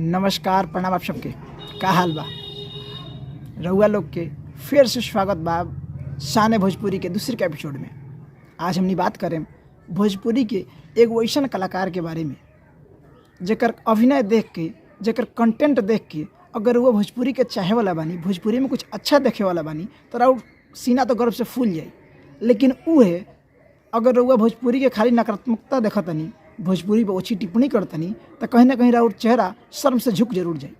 नमस्कार प्रणाम आप सबके। का हाल बा रउआ लोग के फिर से स्वागत बा शान भोजपुरी के दूसरे के एपिसोड में। आज हमनी बात करें भोजपुरी के एक वैसन कलाकार के बारे में जेकर अभिनय देख के, जेकर कंटेंट देख के अगर वो भोजपुरी के चाहे वाला बानी, भोजपुरी में कुछ अच्छा देखे वाला बानी तो राउर सीना तो गर्व से फूल जाई। लेकिन उहे अगर रउआ भोजपुरी के खाली नकारात्मकता देखतनी, भोजपुरी पर ओछी टिप्पणी करतनी तो कहीं ना कहीं राउर चेहरा शर्म से झुक जरूर जाए।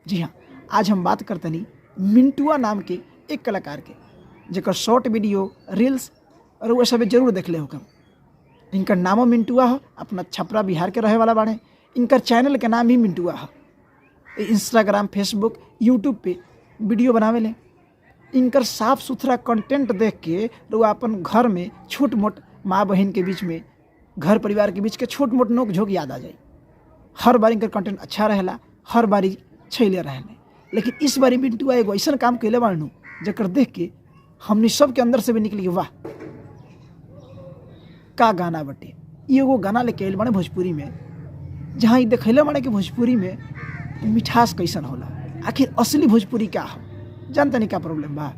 जी हाँ, आज हम बात करतनी मिंटुआ नाम के एक कलाकार के, जेकर शॉर्ट वीडियो रील्स रउआ सब जरूर देखले होगा। इनकर नामो मिंटुआ हो, अपना छपरा बिहार के रहे वाला बाड़े। इनकर चैनल के नाम भी मिंटुआ हो। इंस्टाग्राम, फेसबुक, यूट्यूब पे वीडियो बनावे ले। इनकर साफ़ सुथरा कंटेंट देख के रउआ अपन घर में छोट मोट माँ बहन के बीच में, घर परिवार के बीच के छोट मोट नोक झोंक याद आ जाए। हर बार इनकर कंटेंट अच्छा रहेला, हर बारी छैले रहेले। लेकिन इस बारी मिंटुआ एगो ऐसा काम कैले बाड़ू जकर देख के हमनी सब के अंदर से भी निकली, वाह का गाना बटे। एगो गाना लेके आइल बाड़े भोजपुरी में, जहाँ ये देखैले बाड़े कि भोजपुरी में मिठास कैसन होला। आखिर असली भोजपुरी क्या हो, जानता नहीं क्या प्रॉब्लम बा।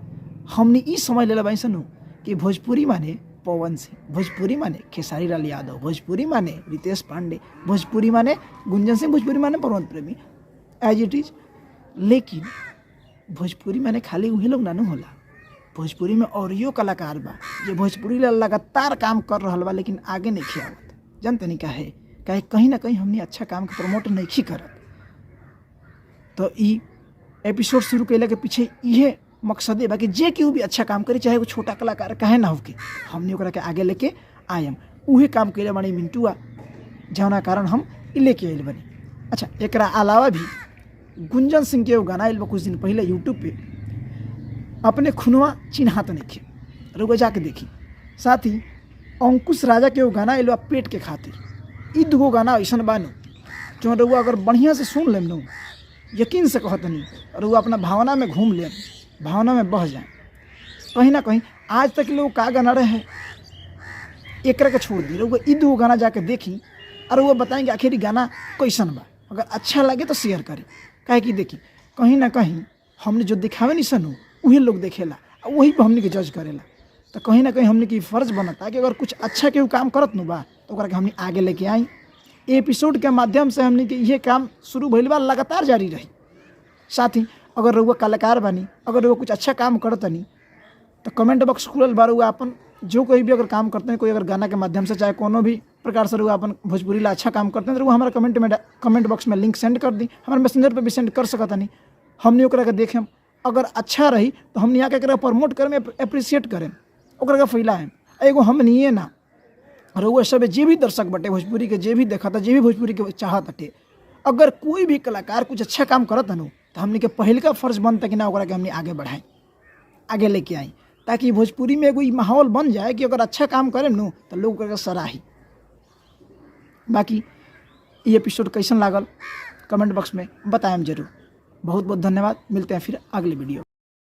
हमने ई समझ लेला बाई सनु कि भोजपुरी माने पवन सिंह, भोजपुरी माने खेसारी लाल यादव, भोजपुरी माने रितेश पांडे, भोजपुरी माने गुंजन सिंह, भोजपुरी माने पर्वत प्रेमी, एज इट इज। लेकिन भोजपुरी माने खाली वही लोग नानू होला। भोजपुरी में और यो कलाकार बा जो भोजपुरी ला लगातार काम कर रहा बा, लेकिन आगे नहीं खियावत। जानते नहीं काहे, कहीं ना कहीं हमने अच्छा काम के प्रमोट नहीं करत। तो ई एपिसोड शुरू कैले के पीछे इहे मकसद है कि जे केहू भी अच्छा काम करे, चाहे वो छोटा कलाकार काहे ना हो के, हमने ओकरा के आगे लेके आयम। उहे काम कैले बानी मिंटुआ, जौना कारण हम लेके आइल बनी। अच्छा, एकरा अलावा भी गुंजन सिंह के एगो गाना आइल बा कुछ दिन पहले यूट्यूब पे, अपने खुनवा चिन्हात नइखे, रउआ जाके देखी। साथ ही अंकुश राजा के एगो गाना आइल बा पेट के खातिर। ई दुगो गाना ऐसन बानू जो रउआ अगर बढ़िया से सुन लेम नु, यकीन से कहतनी रउआ अपना भावना में घूम लेम, भावना में बह जाए। कहीं ना कहीं आज तक लोग का गाना रहे एकरा के छोड़ दी, रउआ ई दो गाना जाके देखी और वो बताएंगे आखिर ई गाना कैसन बा। अगर अच्छा लगे तो शेयर करें, काहे कि देखी कहीं ना कहीं हमने जो दिखावे नहीं सनू वही लोग देखेला और वही पर हमने के जज करेला। तो कहीं ना कहीं हमने की फ़र्ज़ बनता कि अगर कुछ अच्छा केहू काम करत नु बा तो ओकरा के हमने आगे लेके आई। एपिसोड के माध्यम से हमने के ये काम शुरू भइल बा, लगातार जारी रही। साथ ही अगर रउआ कलाकार बानी, अगर रउआ कुछ अच्छा काम करतनी तो कमेंट बॉक्स खुलल बा। रउआ अपन जो कोई भी अगर काम करते हैं, कोई अगर गाना के माध्यम से चाहे कोनो भी प्रकार से रउआ अपन भोजपुरी ला अच्छा काम करते हैं, तो रउआ हमारा कमेंट बॉक्स में लिंक सेंड कर दी। हमारे मैसेंजर पे भी सेंड कर सकतनी, हमने ओकरा के देखें। अगर अच्छा रही तो हमने यहाँ के प्रमोट करें, अप्रिशिएट करें, ओकरा के फैलाएं। एगो हमनिए ना, रउआ सब जे भी दर्शक बटे भोजपुरी के, जे भी देखता, जे भी भोजपुरी के चाहत हटे, अगर कोई भी कलाकार कुछ अच्छा काम करत हनु तो हमने के पहल का फ़र्ज़ बनता कि ना ओकरा के हमने आगे बढ़ाएं, आगे लेके आएँ, ताकि भोजपुरी में एगो माहौल बन जाए कि अगर अच्छा काम करें नु तो लोग ओकरा के सराही। बाकी ये एपिसोड कैसन लागल कमेंट बॉक्स में बताएं जरूर। बहुत बहुत धन्यवाद। मिलते हैं फिर अगले वीडियो।